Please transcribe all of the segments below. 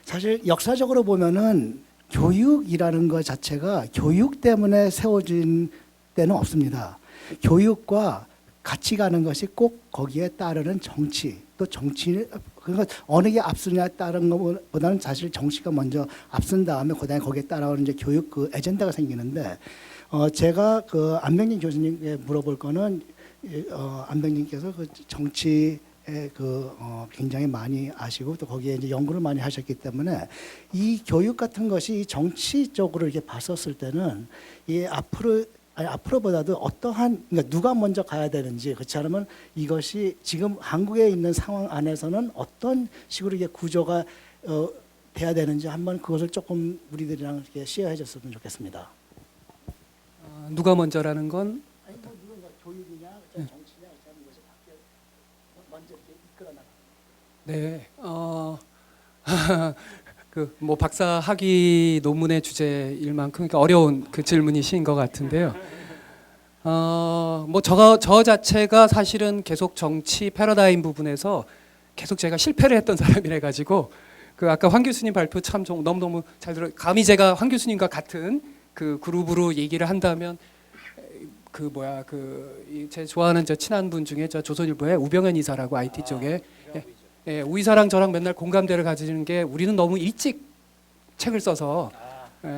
사실 역사적으로 보면은 교육이라는 것 자체가 교육 때문에 세워진 때는 없습니다. 교육과 같이 가는 것이 꼭 거기에 따르는 정치, 또 정치, 그러니까 어느 게 앞서냐에 따른 것보다는 사실 정치가 먼저 앞선 다음에 그다음에 거기에 따라오는 이제 교육 그 에젠다가 생기는데, 제가 그 안병진 교수님께 물어볼 거는, 안병진께서 그 정치에 굉장히 많이 아시고 또 거기에 이제 연구를 많이 하셨기 때문에 이 교육 같은 것이 정치 쪽으로 이렇게 봤었을 때는 이 앞으로보다도 어떠한, 그러니까 누가 먼저 가야 되는지, 그렇지 않으면 이것이 지금 한국에 있는 상황 안에서는 어떤 식으로 이게 구조가 돼야 되는지 한번 그것을 조금 우리들이랑 이렇게 시어해 줬으면 좋겠습니다. 누가 먼저라는 건 아니 뭐 누가 교육이냐, 정치냐 이런 것이 밖에 먼저 이렇게 이끌어 나가. 네, 그 뭐 박사 학위 논문의 주제일 만큼 그러니까 어려운 그 질문이신 것 같은데요. 뭐 저 자체가 사실은 계속 정치 패러다임 부분에서 계속 제가 실패를 했던 사람이라 가지고 그 아까 황 교수님 발표 참 너무너무 잘 들어. 감히 제가 황 교수님과 같은 그 그룹으로 얘기를 한다면 제 좋아하는 저 친한 분 중에 저 조선일보의 우병현 이사라고 IT 쪽에 우 이사랑 저랑 맨날 공감대를 가지는 게 우리는 너무 일찍 책을 써서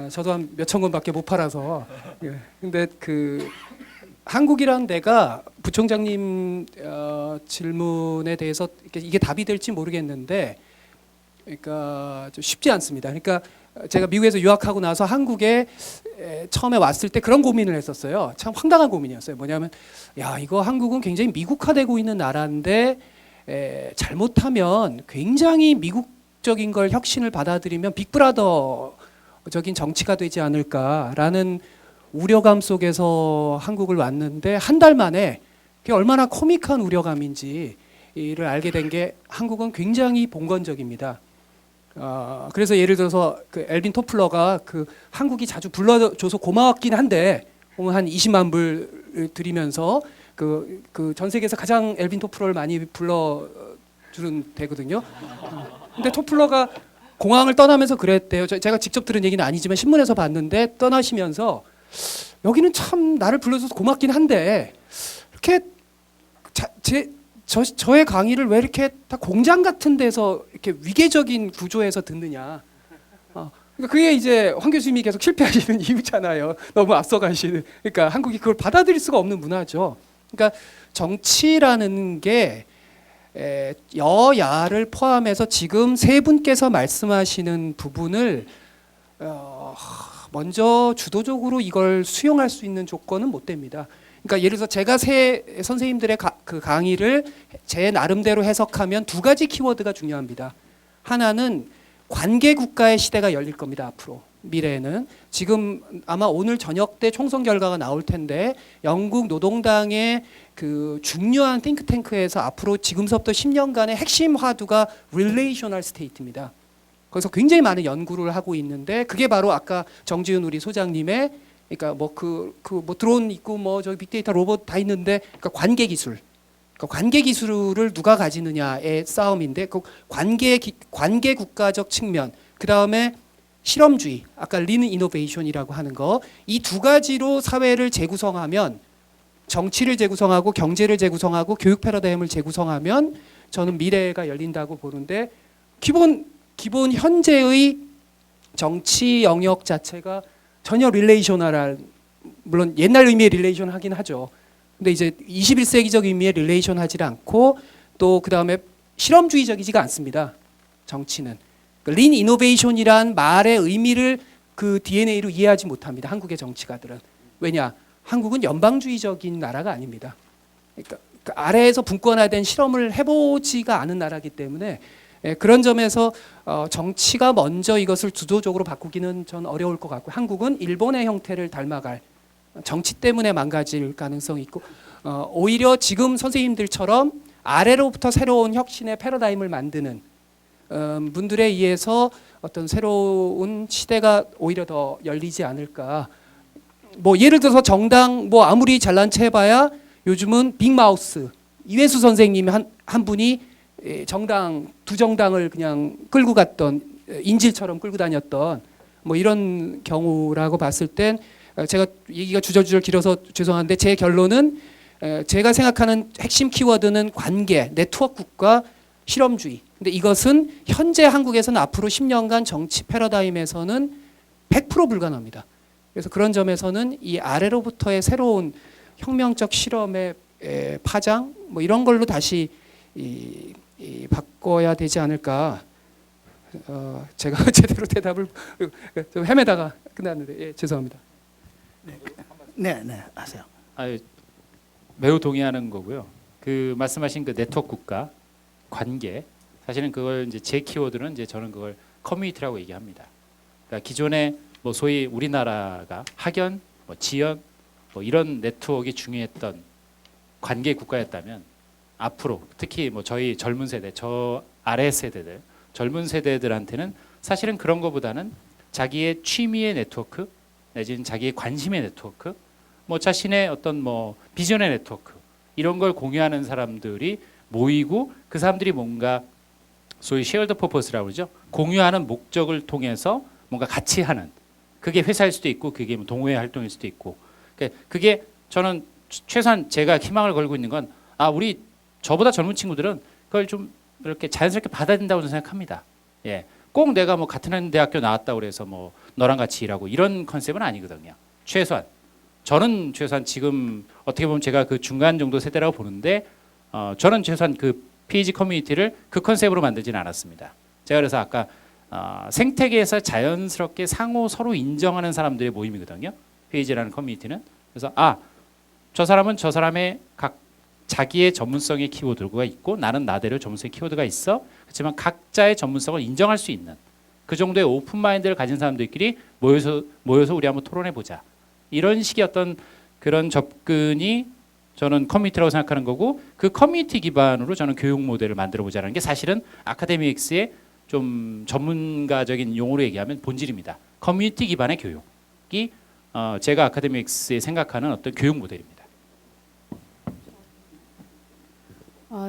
저도 한 몇천 권밖에 못 팔아서 근데 그 한국이란 데가 부총장님 질문에 대해서 이게 답이 될지 모르겠는데 그러니까 좀 쉽지 않습니다. 그러니까 제가 미국에서 유학하고 나서 한국에 처음에 왔을 때 그런 고민을 했었어요. 참 황당한 고민이었어요. 뭐냐면 이거 한국은 굉장히 미국화되고 있는 나라인데 잘못하면 굉장히 미국적인 걸 혁신을 받아들이면 빅브라더적인 정치가 되지 않을까라는 우려감 속에서 한국을 왔는데 한 달 만에 그게 얼마나 코믹한 우려감인지를 알게 된 게 한국은 굉장히 봉건적입니다. 그래서 예를 들어서 그 엘빈 토플러가 그 한국이 자주 불러줘서 고마웠긴 한데 한 20만 불 드리면서 그 전 세계에서 가장 엘빈 토플러를 많이 불러주는 데거든요. 근데 토플러가 공항을 떠나면서 그랬대요. 제가 직접 들은 얘기는 아니지만 신문에서 봤는데 떠나시면서 여기는 참 나를 불러줘서 고맙긴 한데 이렇게 저의 강의를 왜 이렇게 다 공장 같은 데서 이렇게 위계적인 구조에서 듣느냐. 그러니까 그게 이제 황 교수님이 계속 실패하시는 이유잖아요. 너무 앞서가시는. 그러니까 한국이 그걸 받아들일 수가 없는 문화죠. 그러니까 정치라는 게 여야를 포함해서 지금 세 분께서 말씀하시는 부분을 먼저 주도적으로 이걸 수용할 수 있는 조건은 못 됩니다. 그러니까 예를 들어서 제가 선생님들의 그 강의를 제 나름대로 해석하면 두 가지 키워드가 중요합니다. 하나는 관계 국가의 시대가 열릴 겁니다. 앞으로 미래에는 지금 아마 오늘 저녁 때 총선 결과가 나올 텐데 영국 노동당의 그 중요한 띵크탱크에서 앞으로 지금서부터 10년간의 핵심 화두가 릴레이셔널 스테이트입니다. 거기서 굉장히 많은 연구를 하고 있는데 그게 바로 아까 정지훈 우리 소장님의 그러니까 뭐 드론 있고 뭐 저기 빅데이터 로봇 다 있는데 그러니까 관계 기술. 그러니까 관계 기술을 누가 가지느냐의 싸움인데 그 관계 국가적 측면, 그다음에 실험주의, 아까 린 이노베이션이라고 하는 거, 이 두 가지로 사회를 재구성하면 정치를 재구성하고 경제를 재구성하고 교육 패러다임을 재구성하면 저는 미래가 열린다고 보는데 기본 현재의 정치 영역 자체가 전혀 릴레이셔널한, 물론 옛날 의미의 릴레이션 하긴 하죠. 근데 이제 21세기적 의미의 릴레이션 하지 않고 또 그다음에 실험주의적이지가 않습니다. 정치는. 린 이노베이션이란 말의 의미를 그 DNA로 이해하지 못합니다. 한국의 정치가들은. 왜냐? 한국은 연방주의적인 나라가 아닙니다. 그러니까 그 아래에서 분권화된 실험을 해보지가 않은 나라이기 때문에 그런 점에서 정치가 먼저 이것을 주도적으로 바꾸기는 전 어려울 것 같고, 한국은 일본의 형태를 닮아갈, 정치 때문에 망가질 가능성이 있고, 오히려 지금 선생님들처럼 아래로부터 새로운 혁신의 패러다임을 만드는 분들에 의해서 어떤 새로운 시대가 오히려 더 열리지 않을까. 뭐 예를 들어서 정당 뭐 아무리 잘난 체 해봐야 요즘은 빅마우스 이회수 선생님 한 분이 정당 두 정당을 그냥 끌고 갔던 인질처럼 끌고 다녔던 뭐 이런 경우라고 봤을 땐 제가 얘기가 주저주저 길어서 죄송한데 제 결론은 제가 생각하는 핵심 키워드는 관계, 네트워크국가, 실험주의. 근데 이것은 현재 한국에서는 앞으로 10년간 정치 패러다임에서는 100% 불가능합니다. 그래서 그런 점에서는 이 아래로부터의 새로운 혁명적 실험의 파장 뭐 이런 걸로 다시 바꿔야 되지 않을까. 제가 제대로 대답을 좀 헤매다가 끝났는데 예, 죄송합니다. 네, 하세요. 매우 동의하는 거고요. 그 말씀하신 그 네트워크 국가 관계 사실은 그걸 이제 제 키워드는 이제 저는 그걸 커뮤니티라고 얘기합니다. 그러니까 기존에 뭐 소위 우리나라가 학연, 뭐 지연, 뭐 이런 네트워크가 중요했던 관계 국가였다면 앞으로 특히 뭐 저희 젊은 세대, 저 아래 세대들, 젊은 세대들한테는 사실은 그런 것보다는 자기의 취미의 네트워크 내지는 자기의 관심의 네트워크, 뭐 자신의 어떤 뭐 비전의 네트워크 이런 걸 공유하는 사람들이 모이고 그 사람들이 뭔가 소위 쉐어드 퍼포스라고 그러죠. 공유하는 목적을 통해서 뭔가 같이 하는 그게 회사일 수도 있고 그게 뭐 동호회 활동일 수도 있고 그게 저는 최소한 제가 희망을 걸고 있는 건 우리 저보다 젊은 친구들은 그걸 좀 이렇게 자연스럽게 받아야 된다고 저는 생각합니다. 예, 꼭 내가 뭐 같은 대학교 나왔다고 그래서 뭐 너랑 같이 일하고 이런 컨셉은 아니거든요. 저는 최소한 지금 어떻게 보면 제가 그 중간 정도 세대라고 보는데 저는 최소한 그 PG 커뮤니티를 그 컨셉으로 만들지는 않았습니다. 제가 그래서 아까 생태계에서 자연스럽게 상호 서로 인정하는 사람들의 모임이거든요. PG라는 커뮤니티는. 그래서 저 사람은 저 사람의 각 자기의 전문성의 키워드가 있고 나는 나대로 전문성의 키워드가 있어. 그렇지만 각자의 전문성을 인정할 수 있는 그 정도의 오픈 마인드를 가진 사람들끼리 모여서 우리 한번 토론해 보자. 이런 식의 어떤 그런 접근이 저는 커뮤니티라고 생각하는 거고 그 커뮤니티 기반으로 저는 교육 모델을 만들어 보자는 게 사실은 아카데미엑스의 좀 전문가적인 용어로 얘기하면 본질입니다. 커뮤니티 기반의 교육이 제가 아카데미엑스에 생각하는 어떤 교육 모델입니다.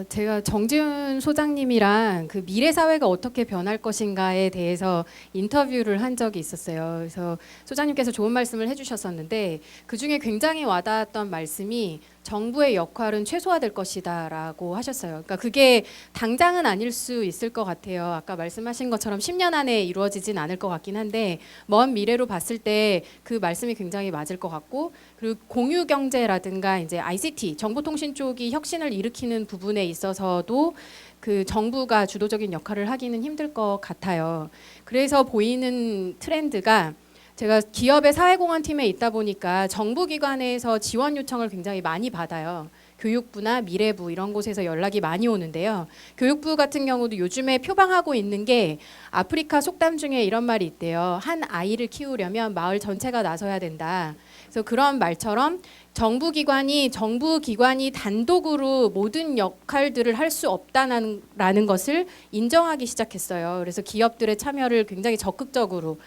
제가 정지훈 소장님이랑 그 미래 사회가 어떻게 변할 것인가에 대해서 인터뷰를 한 적이 있었어요. 그래서 소장님께서 좋은 말씀을 해주셨었는데 그 중에 굉장히 와닿았던 말씀이 정부의 역할은 최소화될 것이다라고 하셨어요. 그러니까 그게 당장은 아닐 수 있을 것 같아요. 아까 말씀하신 것처럼 10년 안에 이루어지진 않을 것 같긴 한데 먼 미래로 봤을 때 그 말씀이 굉장히 맞을 것 같고 그리고 공유 경제라든가 이제 ICT 정보통신 쪽이 혁신을 일으키는 부분에 있어서도 그 정부가 주도적인 역할을 하기는 힘들 것 같아요. 그래서 보이는 트렌드가 제가 기업의 사회공헌팀에 있다 보니까 정부기관에서 지원 요청을 굉장히 많이 받아요. 교육부나 미래부 이런 곳에서 연락이 많이 오는데요. 교육부 같은 경우도 요즘에 표방하고 있는 게 아프리카 속담 중에 이런 말이 있대요. 한 아이를 키우려면 마을 전체가 나서야 된다. 그래서 그런 말처럼 정부기관이 단독으로 모든 역할들을 할 수 없다라는 것을 인정하기 시작했어요. 그래서 기업들의 참여를 굉장히 적극적으로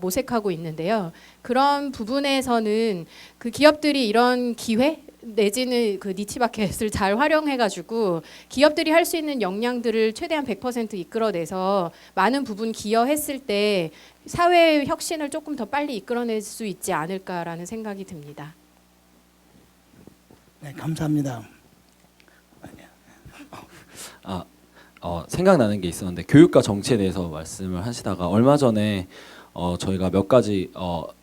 모색하고 있는데요. 그런 부분에서는 그 기업들이 이런 기회 내지는 그 니치마켓을 잘 활용해가지고 기업들이 할 수 있는 역량들을 최대한 100% 이끌어내서 많은 부분 기여했을 때 사회 혁신을 조금 더 빨리 이끌어낼 수 있지 않을까라는 생각이 듭니다. 네, 감사합니다. 생각나는 게 있었는데 교육과 정치에 대해서 말씀을 하시다가 얼마 전에 저희가 몇 가지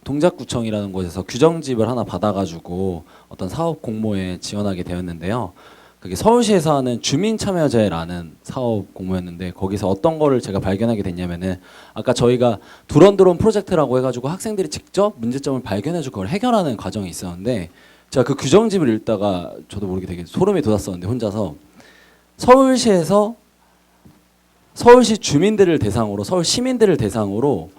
동작구청이라는 곳에서 규정집을 하나 받아가지고 어떤 사업 공모에 지원하게 되었는데요. 그게 서울시에서 하는 주민참여제라는 사업 공모였는데 거기서 어떤 거를 제가 발견하게 됐냐면은 아까 저희가 두런두런 프로젝트라고 해가지고 학생들이 직접 문제점을 발견해주고 그걸 해결하는 과정이 있었는데 제가 그 규정집을 읽다가 저도 모르게 되게 소름이 돋았었는데 혼자서 서울시에서 서울시 주민들을 대상으로 서울 시민들을 대상으로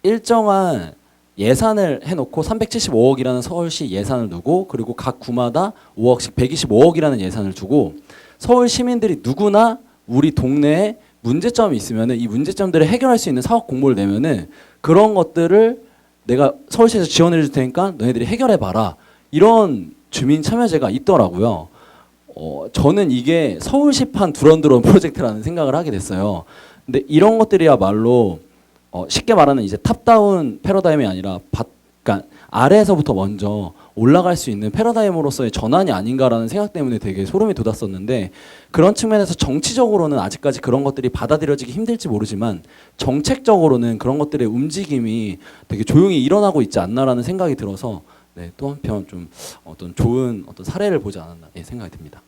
일정한 예산을 해놓고 375억이라는 서울시 예산을 두고 그리고 각 구마다 5억씩 125억이라는 예산을 두고 서울 시민들이 누구나 우리 동네에 문제점이 있으면은 이 문제점들을 해결할 수 있는 사업 공모를 내면은 그런 것들을 내가 서울시에서 지원해 줄 테니까 너희들이 해결해 봐라 이런 주민 참여제가 있더라고요. 저는 이게 서울시판 두런두런 프로젝트라는 생각을 하게 됐어요. 근데 이런 것들이야말로 쉽게 말하는 이제 탑다운 패러다임이 아니라 그러니까 아래에서부터 먼저 올라갈 수 있는 패러다임으로서의 전환이 아닌가라는 생각 때문에 되게 소름이 돋았었는데, 그런 측면에서 정치적으로는 아직까지 그런 것들이 받아들여지기 힘들지 모르지만 정책적으로는 그런 것들의 움직임이 되게 조용히 일어나고 있지 않나라는 생각이 들어서 네, 또 한편 좀 어떤 좋은 어떤 사례를 보지 않았나 생각이 듭니다.